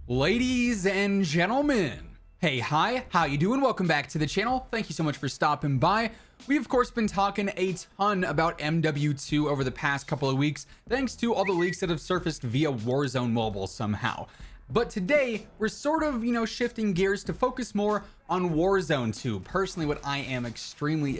Ladies and gentlemen, hey, hi, how you doing? Welcome back to the channel. Thank you so much for stopping by. We've of course been talking a ton about MW2 over the past couple of weeks, thanks to all the leaks that have surfaced via Warzone Mobile somehow. But today, we're sort of, shifting gears to focus more on Warzone 2. Personally, what I am extremely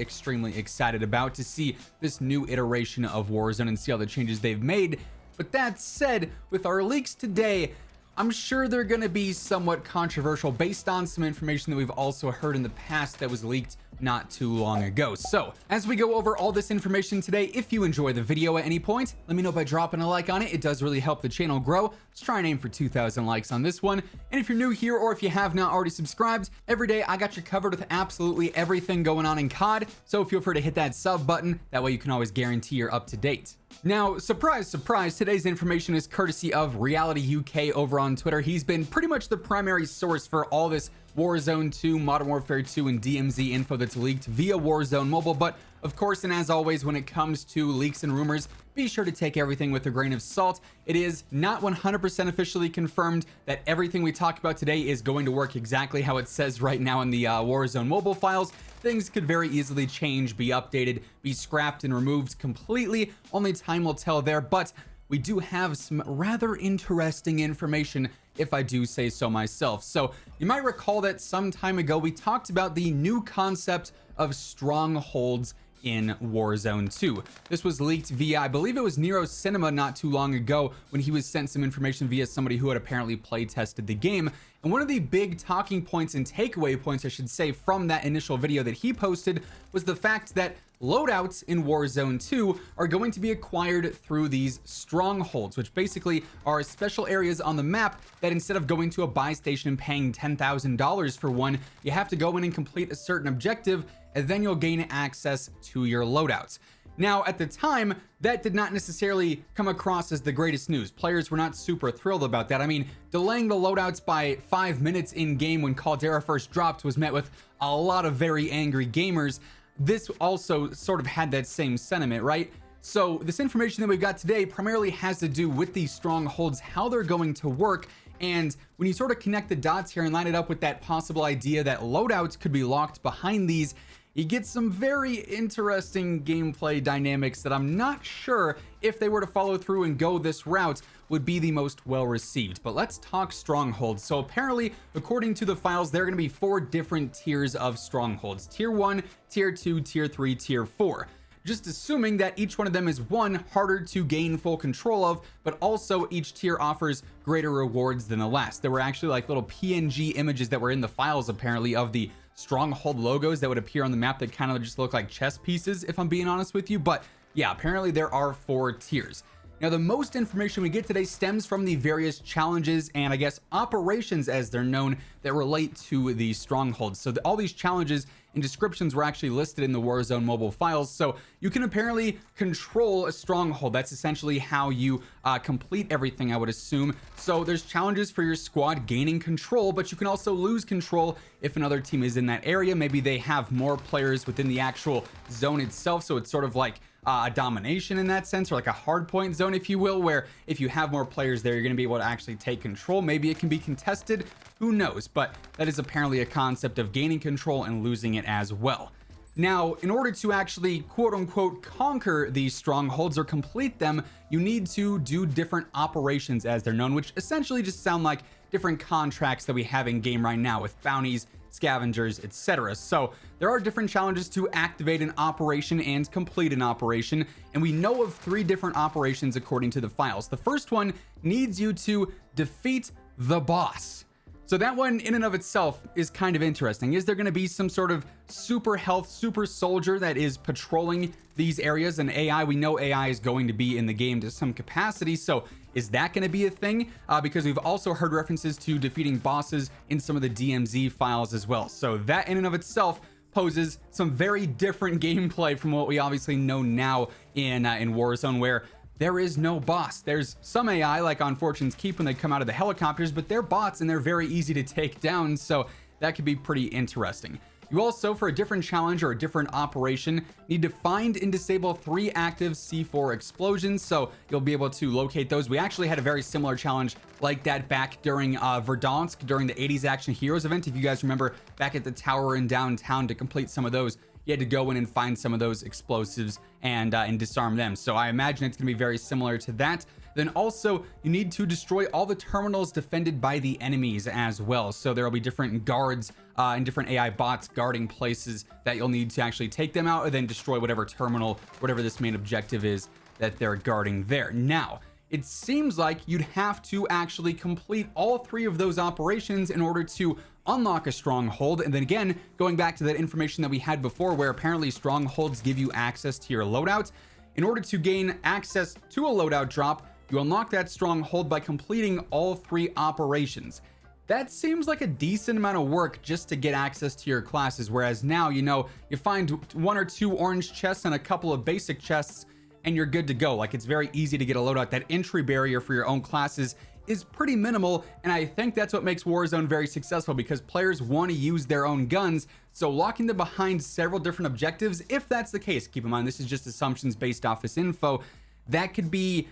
excited about to see this new iteration of Warzone and see all the changes they've made. But that said, with our leaks today, I'm sure they're going to be somewhat controversial based on some information that we've also heard in the past that was leaked not too long ago. So as we go over all this information today, if you enjoy the video at any point, let me know by dropping a like on it. It does really help the channel grow. Let's try and aim for 2,000 likes on this one. And if you're new here or if you have not already subscribed, every day I got you covered with absolutely everything going on in COD. So feel free to hit that sub button. That way you can always guarantee you're up to date. Now, surprise, today's information is courtesy of Reality UK over on Twitter. He's been pretty much the primary source for all this Warzone 2, Modern Warfare 2, and DMZ info that's leaked via Warzone Mobile. But of course, and as always, when it comes to leaks and rumors, be sure to take everything with a grain of salt. It is not 100% officially confirmed that everything we talk about today is going to work exactly how it says right now in the Warzone Mobile files. Things could very easily change, be updated, be scrapped and removed completely. Only time will tell there, but we do have some rather interesting information, if I do say so myself. So you might recall that some time ago we talked about the new concept of strongholds in Warzone 2. This was leaked via, I believe it was Nero Cinema not too long ago, when he was sent some information via somebody who had apparently play tested the game. And one of the big talking points and takeaway points, I should say, from that initial video that he posted was the fact that loadouts in Warzone 2 are going to be acquired through these strongholds, which basically are special areas on the map that instead of going to a buy station and paying $10,000 for one, you have to go in and complete a certain objective, and then you'll gain access to your loadouts. Now, at the time, that did not necessarily come across as the greatest news. Players were not super thrilled about that. I mean, delaying the loadouts by 5 minutes in game when Caldera first dropped was met with a lot of very angry gamers. This also sort of had that same sentiment, right? So this information that we've got today primarily has to do with these strongholds, how they're going to work. And when you sort of connect the dots here and line it up with that possible idea that loadouts could be locked behind these, you get some very interesting gameplay dynamics that I'm not sure, if they were to follow through and go this route, would be the most well received. But let's talk strongholds. So apparently, according to the files, there are going to be 4 different tiers of strongholds: tier 1, tier 2, tier 3, tier 4. Just assuming that each one of them is, one, harder to gain full control of, but also each tier offers greater rewards than the last. There were actually like little PNG images that were in the files apparently of the stronghold logos that would appear on the map that kind of just look like chess pieces, if I'm being honest with you. But yeah, apparently there are 4 tiers. Now, the most information we get today stems from the various challenges and I guess operations, as they're known, that relate to the strongholds. So all these challenges and descriptions were actually listed in the Warzone Mobile files. So you can apparently control a stronghold. That's essentially how you complete everything, I would assume. So there's challenges for your squad gaining control, but you can also lose control if another team is in that area. Maybe they have more players within the actual zone itself. So it's sort of like a domination in that sense, or like a hard point zone, if you will, where if you have more players there, you're going to be able to actually take control. Maybe it can be contested, who knows? But that is apparently a concept of gaining control and losing it as well. Now, in order to actually quote unquote conquer these strongholds or complete them, you need to do different operations, as they're known, which essentially just sound like different contracts that we have in game right now with bounties, scavengers, etc. So there are different challenges to activate an operation and complete an operation, and we know of 3 different operations according to the files. The first one needs you to defeat the boss. So that one in and of itself is kind of interesting. Is there going to be some sort of super health, super soldier that is patrolling these areas? And AI, we know AI is going to be in the game to some capacity. So is that going to be a thing? Because we've also heard references to defeating bosses in some of the DMZ files as well. So that in and of itself poses some very different gameplay from what we obviously know now in Warzone, where there is no boss. There's some AI like on Fortune's Keep when they come out of the helicopters, but they're bots and they're very easy to take down. So that could be pretty interesting. You also, for a different challenge or a different operation, need to find and disable 3 active C4 explosions, so you'll be able to locate those. We actually had a very similar challenge like that back during Verdansk, during the 80s Action Heroes event. If you guys remember, back at the tower in downtown, to complete some of those, you had to go in and find some of those explosives and disarm them. So I imagine it's going to be very similar to that. Then also, you need to destroy all the terminals defended by the enemies as well. So there will be different guards and different AI bots guarding places that you'll need to actually take them out and then destroy whatever terminal, whatever this main objective is that they're guarding there. Now, it seems like you'd have to actually complete all 3 of those operations in order to unlock a stronghold. And then again, going back to that information that we had before, where apparently strongholds give you access to your loadouts. In order to gain access to a loadout drop, you unlock that stronghold by completing all 3 operations. That seems like a decent amount of work just to get access to your classes, whereas now, you know, you find 1 or 2 orange chests and a couple of basic chests and you're good to go. Like, it's very easy to get a loadout. That entry barrier for your own classes is pretty minimal, and I think that's what makes Warzone very successful, because players want to use their own guns. So locking them behind several different objectives, if that's the case, keep in mind this is just assumptions based off this info, that could be,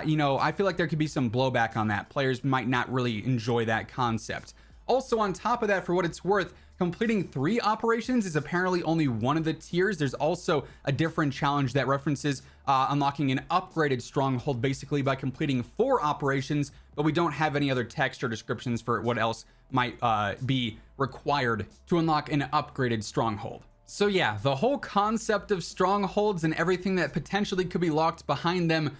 you know, I feel like there could be some blowback on that. Players might not really enjoy that concept. Also, on top of that, for what it's worth, completing 3 operations is apparently only one of the tiers. There's also a different challenge that references unlocking an upgraded stronghold, basically by completing 4 operations, but we don't have any other text or descriptions for what else might be required to unlock an upgraded stronghold. So yeah, the whole concept of strongholds and everything that potentially could be locked behind them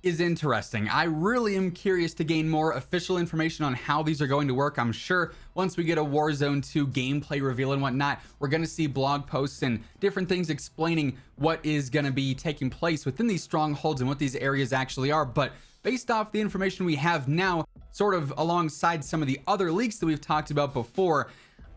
is interesting. I really am curious to gain more official information on how these are going to work. I'm sure once we get a Warzone 2 gameplay reveal and whatnot, we're going to see blog posts and different things explaining what is going to be taking place within these strongholds and what these areas actually are. But based off the information we have now, sort of alongside some of the other leaks that we've talked about before,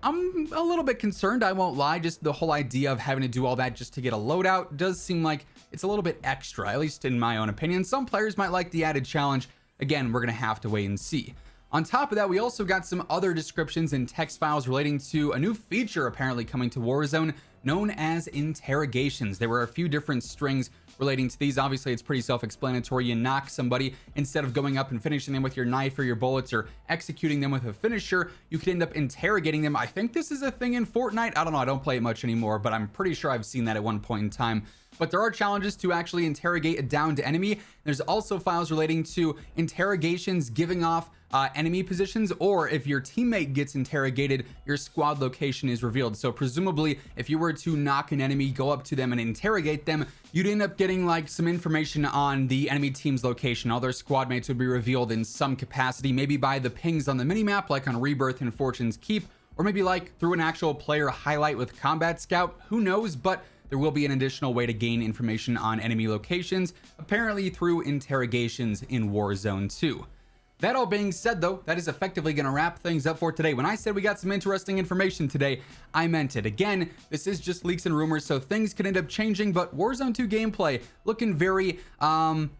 I'm a little bit concerned, I won't lie. Just the whole idea of having to do all that just to get a loadout does seem like it's a little bit extra, at least in my own opinion. Some players might like the added challenge. Again, we're gonna have to wait and see. On top of that, we also got some other descriptions and text files relating to a new feature apparently coming to Warzone known as interrogations. There were a few different strings relating to these. Obviously, it's pretty self-explanatory. You knock somebody, instead of going up and finishing them with your knife or your bullets or executing them with a finisher, you could end up interrogating them. I think this is a thing in Fortnite. I don't know, I don't play it much anymore, but I'm pretty sure I've seen that at one point in time. But there are challenges to actually interrogate a downed enemy. There's also files relating to interrogations giving off enemy positions, or if your teammate gets interrogated, your squad location is revealed. So presumably, if you were to knock an enemy, go up to them and interrogate them, you'd end up getting like some information on the enemy team's location. All their squad mates would be revealed in some capacity, maybe by the pings on the minimap, like on Rebirth and Fortune's Keep, or maybe like through an actual player highlight with Combat Scout. Who knows? But there will be an additional way to gain information on enemy locations, apparently through interrogations in Warzone 2. That all being said, though, that is effectively going to wrap things up for today. When I said we got some interesting information today, I meant it. Again, this is just leaks and rumors, so things could end up changing, but Warzone 2 gameplay looking very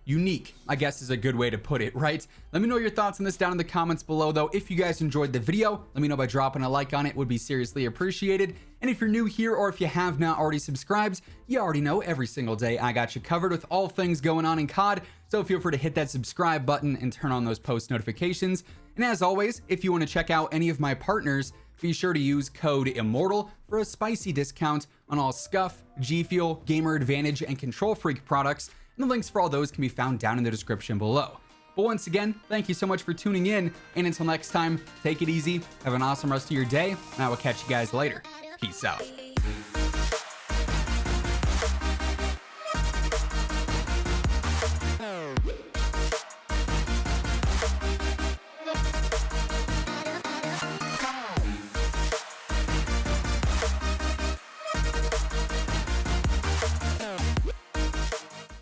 unique, I guess is a good way to put it, right? Let me know your thoughts on this down in the comments below, though. If you guys enjoyed the video, let me know by dropping a like on it. It would be seriously appreciated. And if you're new here, or if you have not already subscribed, you already know every single day I got you covered with all things going on in COD. So feel free to hit that subscribe button and turn on those post notifications. And as always, if you want to check out any of my partners, be sure to use code WhosImmortal for a spicy discount on all Scuff, G Fuel, Gamer Advantage, and Control Freak products. And the links for all those can be found down in the description below. But once again, thank you so much for tuning in. And until next time, take it easy, have an awesome rest of your day, and I will catch you guys later. Peace out.